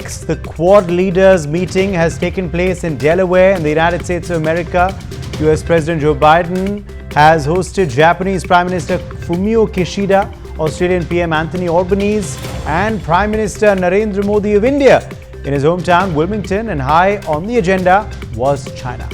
NewsX. The Quad leaders meeting has taken place in Delaware in the United States of America. US President Joe Biden has hosted Japanese Prime Minister Fumio Kishida, Australian PM Anthony Albanese, and Prime Minister Narendra Modi of India in his hometown Wilmington, and high on the agenda was China.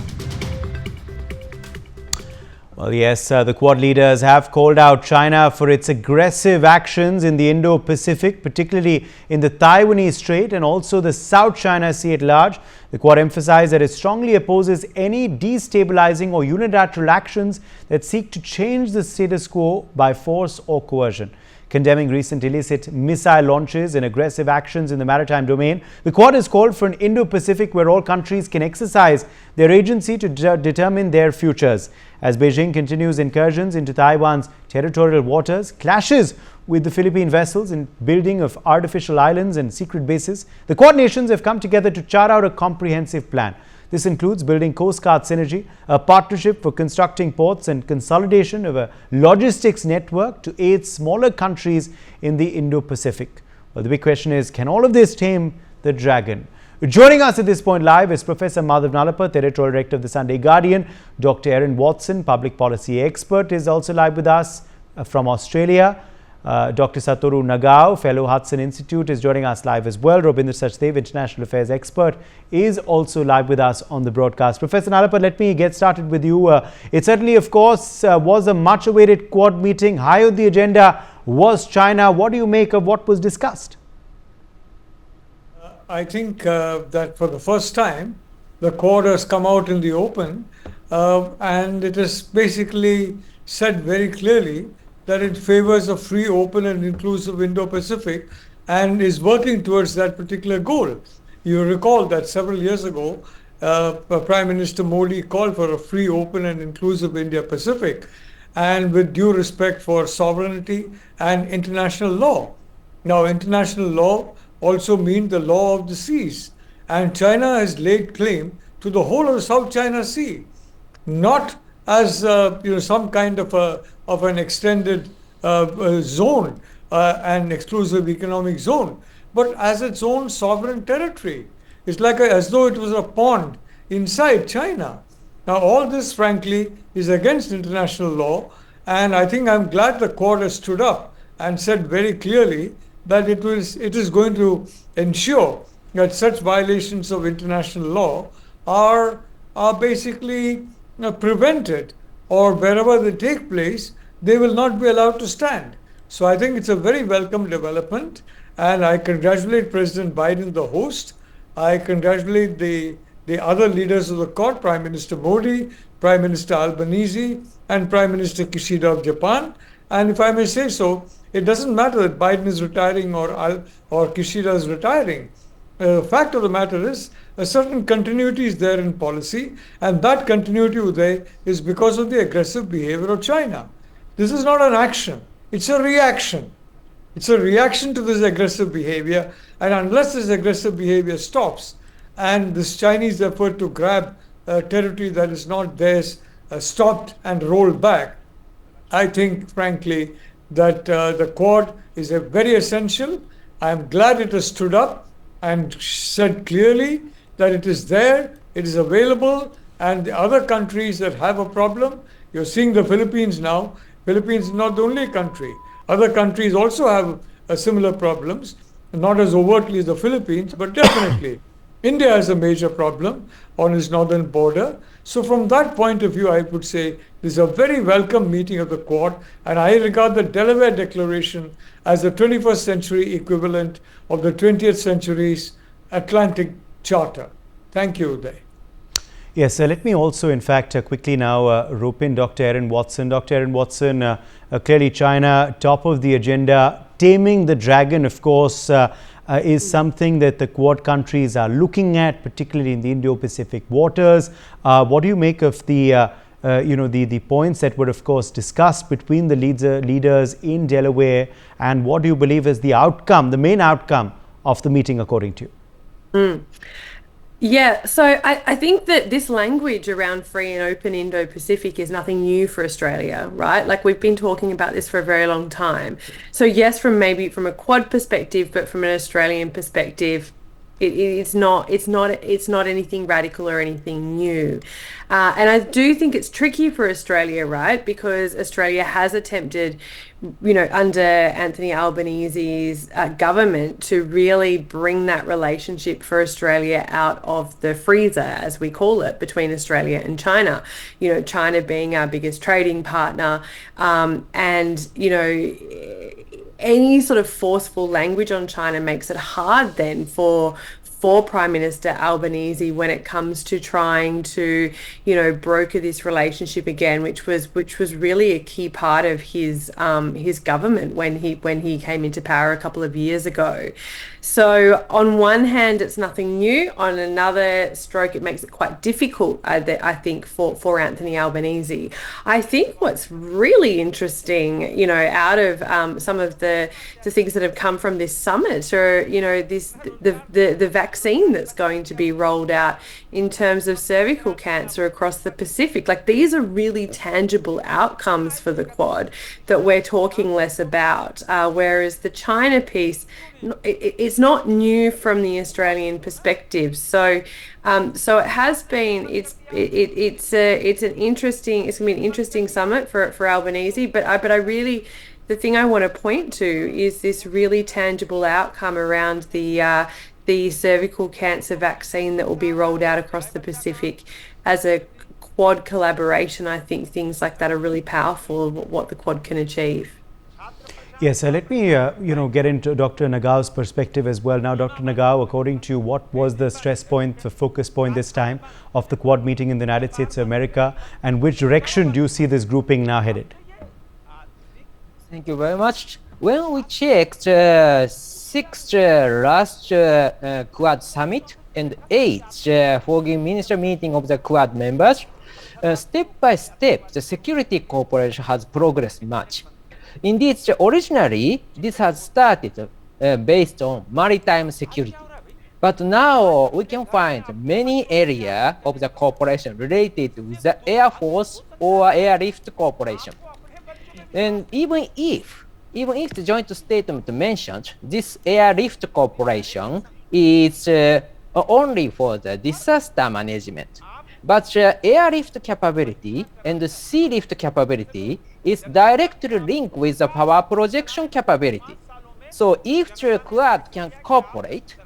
Well, yes, the Quad leaders have called out China for its aggressive actions in the Indo-Pacific, particularly in the Taiwanese Strait and also the South China Sea at large. The Quad emphasized that it strongly opposes any destabilizing or unilateral actions that seek to change the status quo by force or coercion. Condemning recent illicit missile launches and aggressive actions in the maritime domain, the Quad has called for an Indo-Pacific where all countries can exercise their agency to determine their futures. As Beijing continues incursions into Taiwan's territorial waters, clashes with the Philippine vessels in building of artificial islands and secret bases, the Quad nations have come together to chart out a comprehensive plan. This includes building Coast Guard synergy, a partnership for constructing ports, and consolidation of a logistics network to aid smaller countries in the Indo-Pacific. Well, the big question is, can all of this tame the dragon? Joining us at this point live is Professor Madhav Nalapat, editorial director of the Sunday Guardian. Dr. Erin Watson, public policy expert, is also live with us from Australia. Dr. Satoru Nagao, fellow Hudson Institute, is joining us live as well. Robindra Sachdev, international affairs expert, is also live with us on the broadcast. Professor Nalapat, let me get started with you. It certainly, of course, was a much-awaited Quad meeting. High on the agenda was China. What do you make of what was discussed? I think that for the first time, the Quad has come out in the open, and it has basically said very clearly that it favors a free, open and inclusive Indo-Pacific and is working towards that particular goal. You recall that several years ago, Prime Minister Modi called for a free, open and inclusive Indo-Pacific, and with due respect for sovereignty and international law. Now, international law also means the law of the seas, and China has laid claim to the whole of the South China Sea, not as some kind of an extended zone, an exclusive economic zone, but as its own sovereign territory. It's like as though it was a pond inside China. Now, all this, frankly, is against international law, and I think I'm glad the Quad has stood up and said very clearly that it is going to ensure that such violations of international law are basically prevented, or wherever they take place, they will not be allowed to stand. So I think it's a very welcome development, and I congratulate President Biden, the host. I congratulate the other leaders of the Quad, Prime Minister Modi, Prime Minister Albanese, and Prime Minister Kishida of Japan. And if I may say so, it doesn't matter that Biden is retiring or Kishida is retiring. The fact of the matter is, a certain continuity is there in policy, and that continuity there is because of the aggressive behavior of China. This is not an action, it's a reaction. It's a reaction to this aggressive behavior, and unless this aggressive behavior stops and this Chinese effort to grab territory that is not theirs stopped and rolled back, I think, frankly, that the Quad is a very essential. I am glad it has stood up and said clearly that it is there, it is available, and the other countries that have a problem, you're seeing the Philippines now. Philippines is not the only country. Other countries also have similar problems, not as overtly as the Philippines, but definitely. India has a major problem on its northern border. So from that point of view, I would say this is a very welcome meeting of the Quad, and I regard the Delaware Declaration as the 21st century equivalent of the 20th century's Atlantic Charter. Thank you, Uday. Yes, let me also, in fact, quickly now rope in Dr. Erin Watson. Dr. Erin Watson, clearly China, top of the agenda. Taming the dragon, of course, is something that the Quad countries are looking at, particularly in the Indo-Pacific waters. What do you make of the the points that were, of course, discussed between the leaders in Delaware, and what do you believe is the outcome, the main outcome of the meeting, according to you? Yeah, so I think that this language around free and open Indo-Pacific is nothing new for Australia, right? Like, we've been talking about this for a very long time. So yes, from a Quad perspective, but from an Australian perspective, It's not anything radical or anything new. And I do think it's tricky for Australia, right? Because Australia has attempted, under Anthony Albanese's government to really bring that relationship for Australia out of the freezer, as we call it, between Australia and China. China being our biggest trading partner, and any sort of forceful language on China makes it hard then for Prime Minister Albanese when it comes to trying to, broker this relationship again, which was really a key part of his government when he came into power a couple of years ago. So on one hand, it's nothing new. On another stroke, it makes it quite difficult, I think, for Anthony Albanese. I think what's really interesting, out of some of the things that have come from this summit are, the vaccine that's going to be rolled out in terms of cervical cancer across the Pacific. Like, these are really tangible outcomes for the Quad that we're talking less about, whereas the China piece, it's not new from the Australian perspective. So it has been. It's going to be an interesting summit for Albanese. But I really, the thing I want to point to is this really tangible outcome around the cervical cancer vaccine that will be rolled out across the Pacific as a Quad collaboration. I think things like that are really powerful of what the Quad can achieve. Yes, let me get into Dr. Nagao's perspective as well. Now, Dr. Nagao, according to you, what was the stress point, the focus point this time of the Quad meeting in the United States of America, and which direction do you see this grouping now headed? Thank you very much. When we checked sixth last Quad summit and eighth foreign minister meeting of the Quad members, step by step, the security cooperation has progressed much. Indeed, originally, this has started based on maritime security. But now we can find many areas of the cooperation related with the Air Force or airlift cooperation. And even if the joint statement mentioned this airlift cooperation is only for the disaster management, but airlift capability and sea lift capability is directly linked with the power projection capability. So if the Quad can cooperate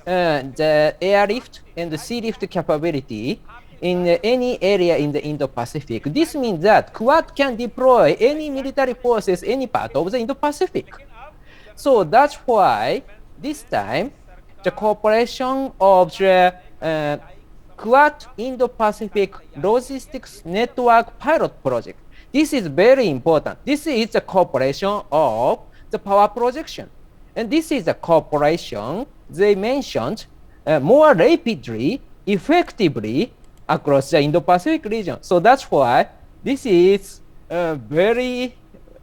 the airlift and the sea lift capability in any area in the Indo-Pacific, this means that Quad can deploy any military forces any part of the Indo-Pacific. So that's why this time the cooperation of the Quad Indo-Pacific Logistics Network Pilot Project. This is very important. This is the cooperation of the power projection. And this is a cooperation they mentioned more rapidly, effectively across the Indo-Pacific region. So that's why this is a very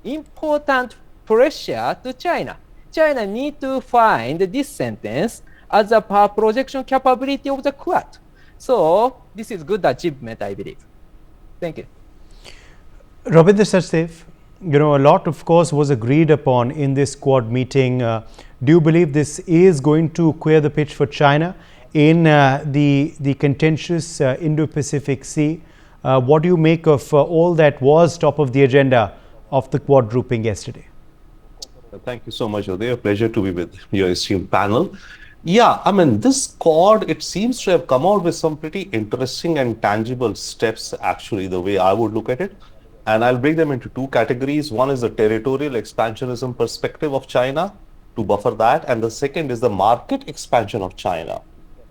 important pressure to China. China needs to find this sentence as a power projection capability of the Quad. So this is good achievement, I believe. Thank you. Rabindra Sachdev, a lot, of course, was agreed upon in this Quad meeting. Do you believe this is going to clear the pitch for China in the contentious Indo-Pacific Sea? What do you make of all that was top of the agenda of the Quad grouping yesterday? Thank you so much, Uday. A pleasure to be with your esteemed panel. Yeah, I mean, this Quad, it seems to have come out with some pretty interesting and tangible steps, actually, the way I would look at it. And I'll break them into two categories. One is the territorial expansionism perspective of China to buffer that. And the second is the market expansion of China.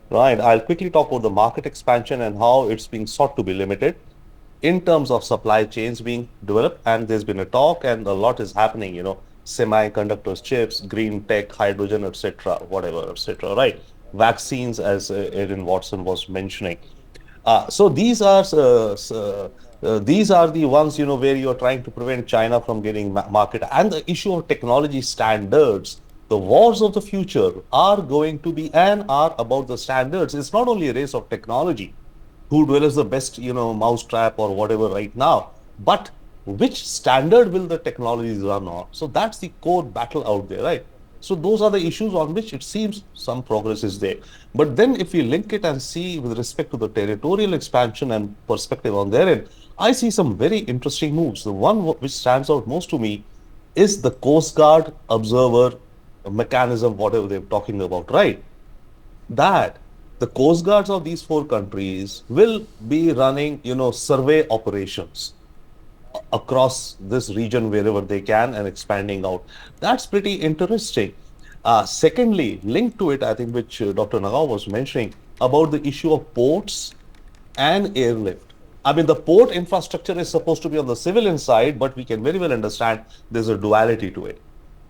Right. I'll quickly talk about the market expansion and how it's being sought to be limited in terms of supply chains being developed. And there's been a talk and a lot is happening, semiconductors, chips, green tech, hydrogen, etc., whatever, etc., right? Vaccines, as Erin Watson was mentioning. So these are the ones, where you're trying to prevent China from getting market. And the issue of technology standards, the wars of the future are going to be and are about the standards. It's not only a race of technology, who develops the best, mousetrap or whatever right now, but which standard will the technologies run on? So that's the core battle out there, right? So those are the issues on which it seems some progress is there. But then if we link it and see with respect to the territorial expansion and perspective on their end, I see some very interesting moves. The one which stands out most to me is the Coast Guard observer mechanism, whatever they're talking about, right? That the coast guards of these four countries will be running, survey operations across this region wherever they can and expanding out. That's pretty interesting. Secondly, linked to it, I think, which Dr. Nagao was mentioning about the issue of ports and airlift. I mean, the port infrastructure is supposed to be on the civilian side, but we can very well understand there's a duality to it.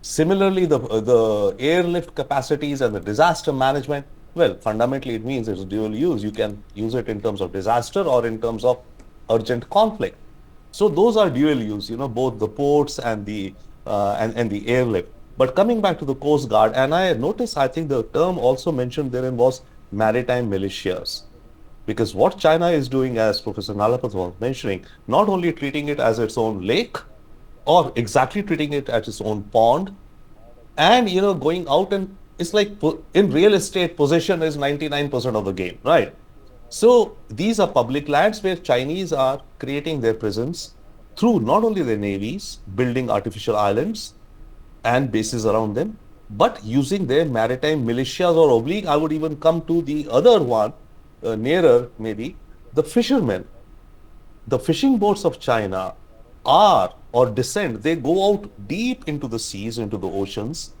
Similarly, the airlift capacities and the disaster management, well, fundamentally it means it's dual use. You can use it in terms of disaster or in terms of urgent conflict. So those are dual use, both the ports and the airlift. But coming back to the Coast Guard, and I noticed, I think the term also mentioned therein was maritime militias. Because what China is doing, as Professor Nalapat was mentioning, not only treating it as its own lake, or exactly treating it as its own pond, and going out, and it's like in real estate, possession is 99% of the game, right? So these are public lands where Chinese are creating their presence through not only their navies, building artificial islands and bases around them, but using their maritime militias, or oblique, I would even come to the other one, nearer maybe, the fishermen. The fishing boats of China are, or descend, they go out deep into the seas, into the oceans,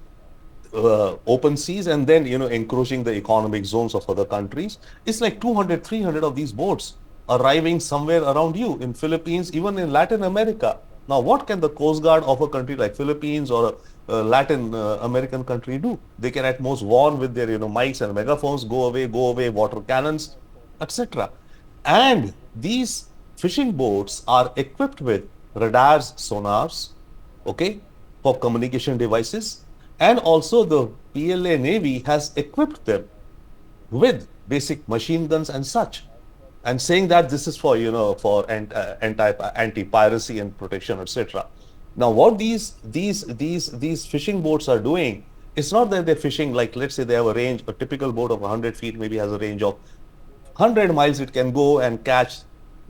open seas, and then, encroaching the economic zones of other countries. It's like 200, 300 of these boats arriving somewhere around you in Philippines, even in Latin America. Now, what can the Coast Guard of a country like Philippines or a Latin American country do? They can at most warn with their, mics and megaphones, go away, water cannons, etc. And these fishing boats are equipped with radars, sonars, okay, for communication devices. And also the PLA Navy has equipped them with basic machine guns and such, and saying that this is for, for anti-piracy and protection, etc. Now, what these fishing boats are doing, it's not that they're fishing like, let's say they have a range, a typical boat of 100 feet maybe has a range of 100 miles. It can go and catch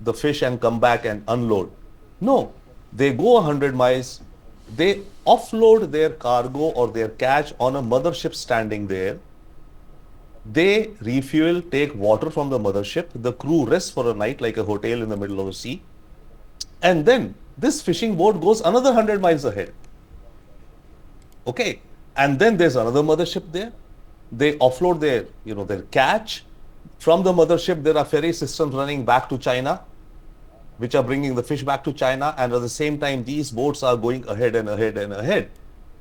the fish and come back and unload. No, they go 100 miles. They offload their cargo or their catch on a mothership standing there. They refuel, take water from the mothership. The crew rests for a night like a hotel in the middle of the sea. And then this fishing boat goes another 100 miles ahead. Okay. And then there's another mothership there. They offload their catch. From the mothership, there are ferry systems running back to China, which are bringing the fish back to China, and at the same time, these boats are going ahead and ahead and ahead.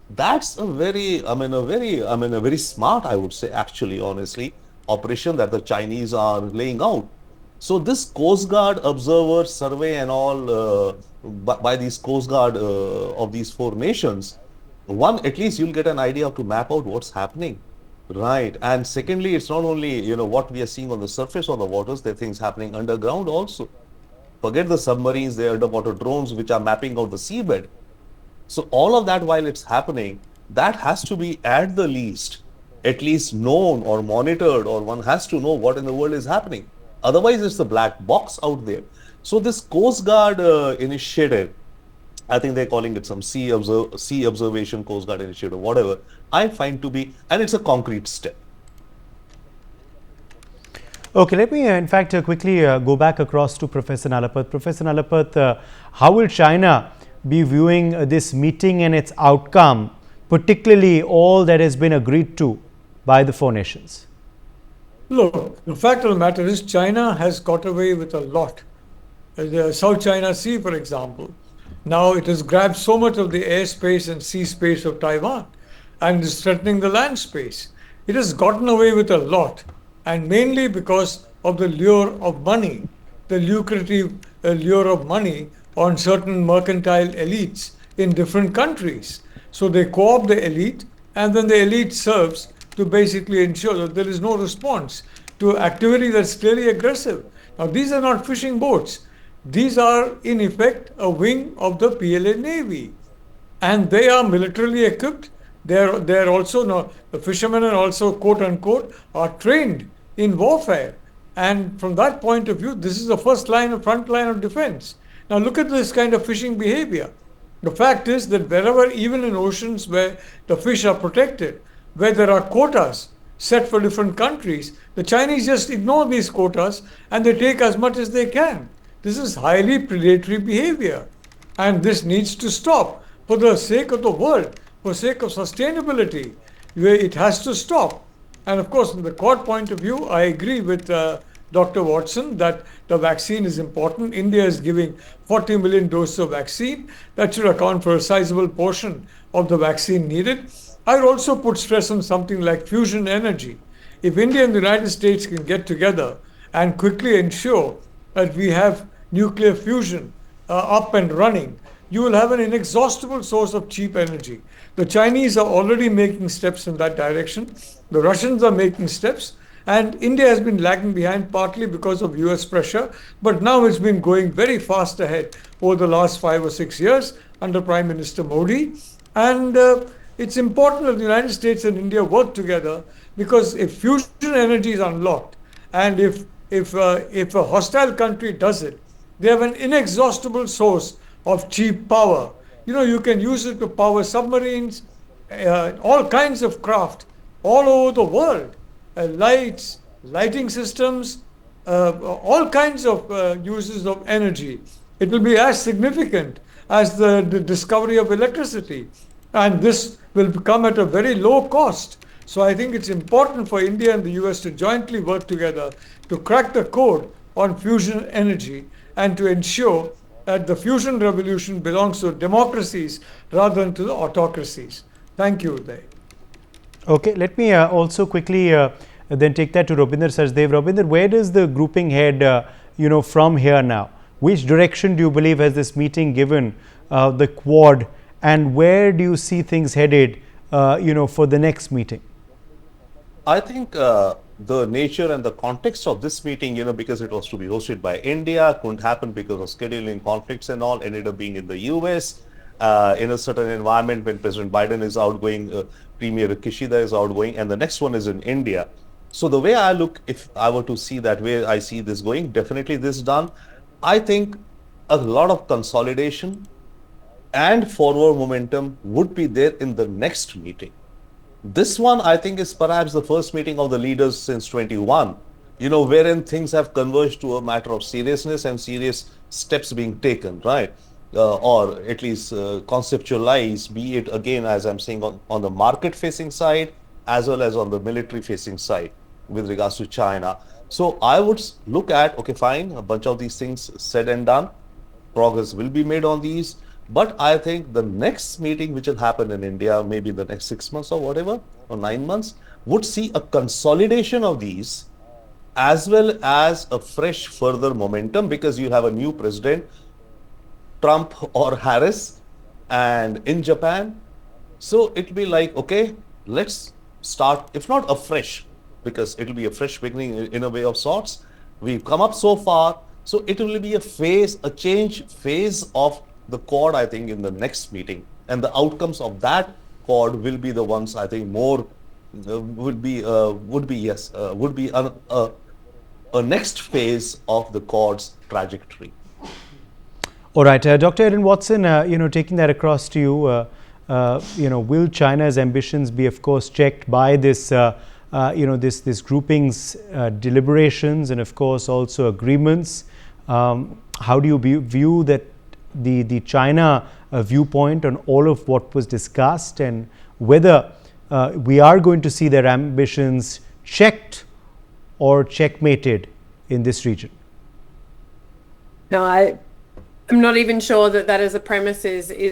That's a very smart, I would say, actually, honestly, operation that the Chinese are laying out. So this Coast Guard observer survey and all by these Coast Guard of these four nations, one, at least you'll get an idea to map out what's happening. Right. And secondly, it's not only, what we are seeing on the surface of the waters, there are things happening underground also. Forget the submarines, the underwater drones, which are mapping out the seabed. So all of that, while it's happening, that has to be at the least, at least known or monitored, or one has to know what in the world is happening. Otherwise, it's a black box out there. So this Coast Guard initiative, I think they're calling it some sea observation Coast Guard initiative, whatever, I find to be, and it's a concrete step. Okay, let me in fact quickly go back across to Professor Nalapat. Professor Nalapat, how will China be viewing this meeting and its outcome, particularly all that has been agreed to by the four nations? Look, the fact of the matter is China has got away with a lot. The South China Sea, for example, now it has grabbed so much of the airspace and sea space of Taiwan and is threatening the land space. It has gotten away with a lot, and mainly because of the lure of money, the lucrative lure of money on certain mercantile elites in different countries. So they co-opt the elite, and then the elite serves to basically ensure that there is no response to activity that's clearly aggressive. Now, these are not fishing boats. These are, in effect, a wing of the PLA Navy. And they are militarily equipped. They're also, no, the fishermen are also, quote unquote, are trained in warfare. And from that point of view, this is the front line of defense. Now look at this kind of fishing behavior. The fact is that wherever, even in oceans where the fish are protected, where there are quotas set for different countries, the Chinese just ignore these quotas and they take as much as they can. This is highly predatory behavior. And this needs to stop for the sake of the world, for the sake of sustainability. It has to stop. And of course, from the Quad point of view, I agree with Dr. Watson that the vaccine is important. India is giving 40 million doses of vaccine. That should account for a sizable portion of the vaccine needed. I would also put stress on something like fusion energy. If India and the United States can get together and quickly ensure that we have nuclear fusion up and running, you will have an inexhaustible source of cheap energy. The Chinese are already making steps in that direction. The Russians are making steps. And India has been lagging behind partly because of US pressure, but now it's been going very fast ahead over the last 5 or 6 years under Prime Minister Modi. And it's important that the United States and India work together, because if fusion energy is unlocked and if a hostile country does it, they have an inexhaustible source of cheap power. You can use it to power submarines, all kinds of craft all over the world. Lights, lighting systems, all kinds of uses of energy. It will be as significant as the discovery of electricity. And this will come at a very low cost. So I think it's important for India and the US to jointly work together to crack the code on fusion energy and to ensure that the fusion revolution belongs to democracies rather than to the autocracies. Thank you, Uday. Okay, let me also quickly then take that to Robinder Sachdev. Robinder, where does the grouping head, from here now? Which direction do you believe has this meeting given the Quad, and where do you see things headed, for the next meeting? I think the nature and the context of this meeting, because it was to be hosted by India, couldn't happen because of scheduling conflicts and all, ended up being in the US, in a certain environment when President Biden is outgoing, Premier Kishida is outgoing, and the next one is in India. So the way I look, if I were to see that way, I see this going, definitely this done. I think a lot of consolidation and forward momentum would be there in the next meeting. This one, I think, is perhaps the first meeting of the leaders since 21, wherein things have converged to a matter of seriousness and serious steps being taken, right? Or at least conceptualize, be it again, as I'm saying, on the market-facing side, as well as on the military-facing side with regards to China. So I would look at, okay, fine, a bunch of these things said and done, progress will be made on these. But I think the next meeting, which will happen in India, maybe in the next 6 months or whatever, or 9 months, would see a consolidation of these, as well as a fresh further momentum, because you have a new president, Trump or Harris, and in Japan. So it'll be like, okay, let's start, if not afresh, because it'll be a fresh beginning in a way of sorts. We've come up so far, so it will be a change phase of the Quad, I think, in the next meeting, and the outcomes of that Quad will be the ones, I think, more would be a next phase of the Quad's trajectory. All right, Dr. Erin Watson, taking that across to you, will China's ambitions be, of course, checked by this, this grouping's deliberations and, of course, also agreements? How do you view that the China viewpoint on all of what was discussed, and whether we are going to see their ambitions checked or checkmated in this region? No, I'm not even sure that as a premise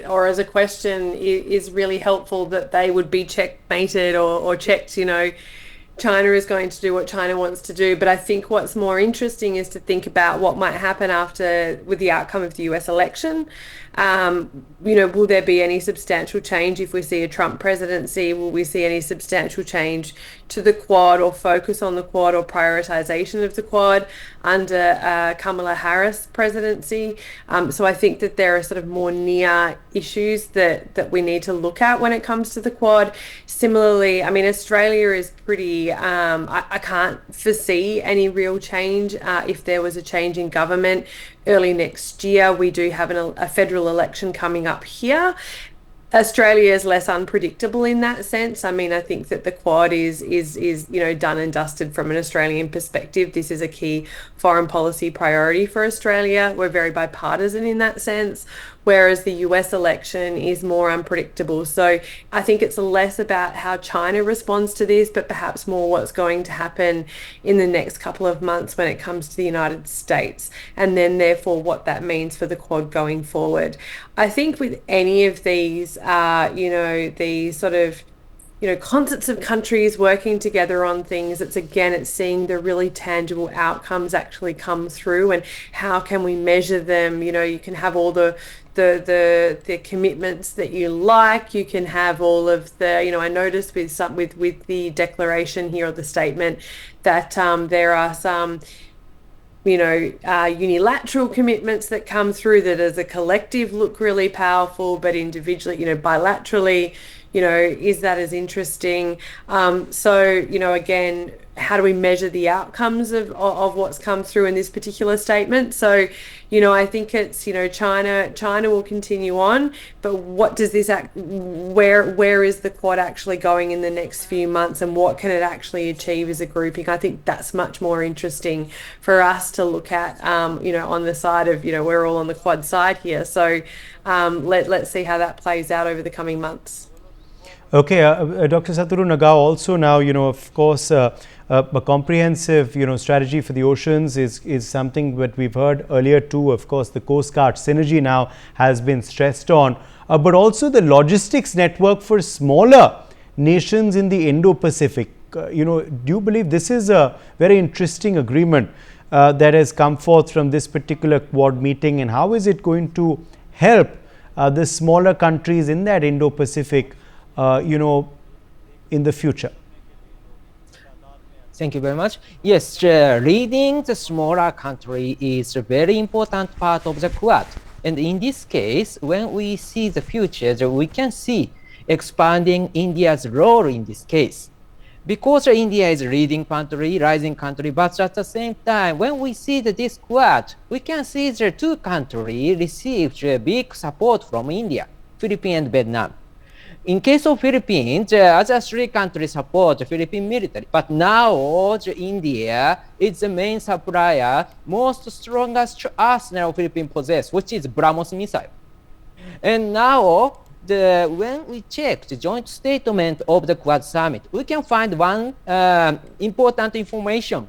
or as a question is really helpful, that they would be checkmated or checked. China is going to do what China wants to do. But I think what's more interesting is to think about what might happen with the outcome of the US election. Will there be any substantial change if we see a Trump presidency? Will we see any substantial change to the Quad or focus on the Quad or prioritization of the Quad under Kamala Harris presidency. So I think that there are sort of more near issues that we need to look at when it comes to the Quad. Similarly, I mean, Australia is pretty, I can't foresee any real change if there was a change in government early next year. We do have a federal election coming up here. Australia is less unpredictable in that sense. I mean, I think that the Quad is done and dusted from an Australian perspective. This is a key foreign policy priority for Australia. We're very bipartisan in that sense, whereas the US election is more unpredictable. So I think it's less about how China responds to this, but perhaps more what's going to happen in the next couple of months when it comes to the United States, and then therefore what that means for the Quad going forward. I think with any of these, these sort of concerts of countries working together on things, it's seeing the really tangible outcomes actually come through, and how can we measure them. You can have all the commitments that you like. You can have all of the, I noticed with the declaration here or the statement that there are some unilateral commitments that come through that as a collective look really powerful, but individually, bilaterally, is that as interesting? Again, how do we measure the outcomes of what's come through in this particular statement? So, I think it's, China will continue on, but what does this where is the Quad actually going in the next few months, and what can it actually achieve as a grouping? I think that's much more interesting for us to look at, on the side of, we're all on the Quad side here. So let's see how that plays out over the coming months. Okay, Dr. Satoru Nagao, also now, of course, a comprehensive, strategy for the oceans is something that we've heard earlier too. Of course, the Coast Guard synergy now has been stressed on, but also the logistics network for smaller nations in the Indo-Pacific. Do you believe this is a very interesting agreement that has come forth from this particular Quad meeting, and how is it going to help the smaller countries in that Indo-Pacific in the future? Thank you very much. Yes, leading the smaller country is a very important part of the Quad. And in this case, when we see the future, we can see expanding India's role in this case. Because India is a leading country, rising country, but at the same time, when we see this Quad, we can see the two countries received big support from India, Philippines and Vietnam. In case of Philippines, other three countries support the Philippine military, but now India is the main supplier, most strongest arsenal Philippines possess, which is BrahMos missile. And now, when we check the joint statement of the Quad summit, we can find one important information.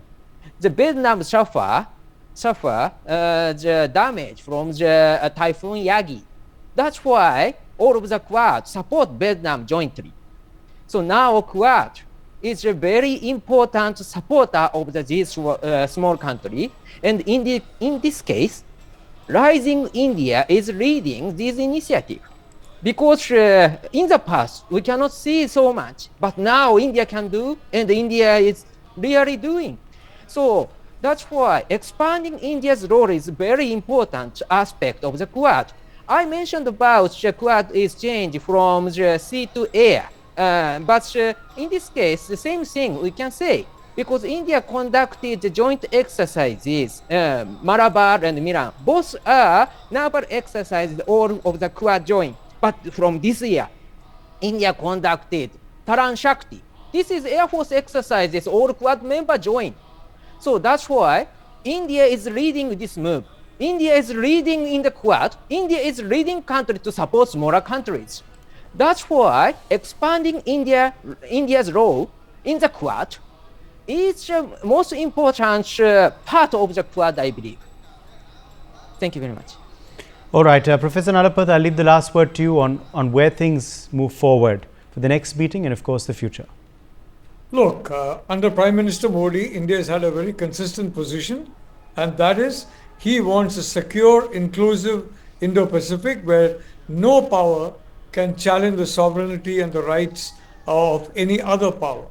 The Vietnam suffer the damage from the Typhoon Yagi. That's why all of the Quad support Vietnam jointly. So now Quad is a very important supporter of this small country. And in this case, rising India is leading this initiative. Because in the past, we cannot see so much, but now India can do, and India is really doing. So that's why expanding India's role is a very important aspect of the Quad. I mentioned about the Quad is changed from the sea to air, but in this case, the same thing we can say, because India conducted the joint exercises, Malabar and Milan. Both are naval exercises, all of the Quad joint. But from this year, India conducted Taran Shakti. This is Air Force exercises, all Quad members join. So that's why India is leading this move. India is leading in the Quad. India is leading country to support smaller countries. That's why expanding India's role in the Quad is the most important part of the Quad, I believe. Thank you very much. All right, Professor Nalapath, I'll leave the last word to you on where things move forward for the next meeting and, of course, the future. Look, under Prime Minister Modi, India has had a very consistent position, and that is he wants a secure, inclusive Indo-Pacific where no power can challenge the sovereignty and the rights of any other power.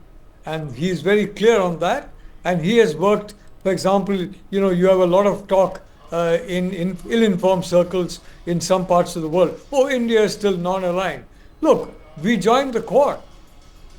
And he is very clear on that. And he has worked, for example, you have a lot of talk in ill-informed circles in some parts of the world. Oh, India is still non-aligned. Look, we joined the Quad.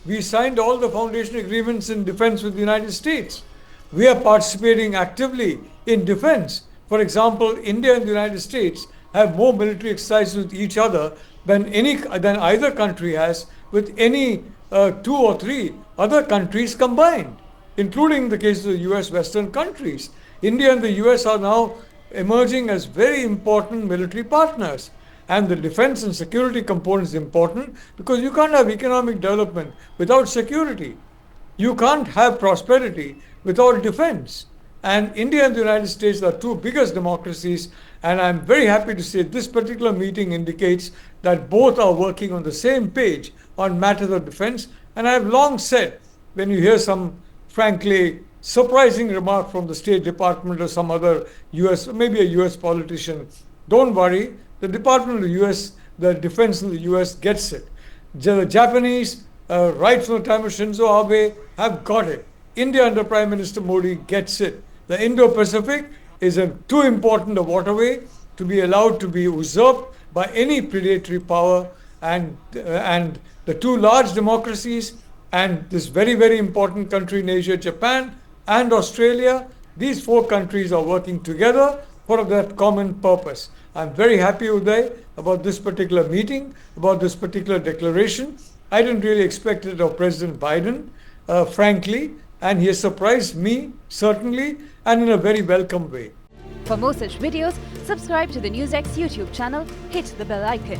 We signed all the foundation agreements in defense with the United States. We are participating actively in defense. For example, India and the United States have more military exercises with each other than either country has with any 2 or 3 other countries combined, including the case of the US Western countries. India and the US are now emerging as very important military partners. And the defense and security component is important because you can't have economic development without security. You can't have prosperity without defense. And India and the United States are 2 biggest democracies, and I'm very happy to say this particular meeting indicates that both are working on the same page on matters of defense. And I've long said, when you hear some frankly surprising remark from the State Department or some other US, maybe a US politician, don't worry, the Department of the US, the defense in the US gets it. The Japanese, right from the time of Shinzo Abe, have got it. India under Prime Minister Modi gets it. The Indo-Pacific is too important a waterway to be allowed to be usurped by any predatory power, and the 2 large democracies and this very, very important country in Asia, Japan and Australia, these 4 countries are working together for that common purpose. I'm very happy, Uday, about this particular meeting, about this particular declaration. I didn't really expect it of President Biden, frankly, and he has surprised me, certainly, and in a very welcome way. For more such videos, subscribe to the NewsX YouTube channel, hit the bell icon.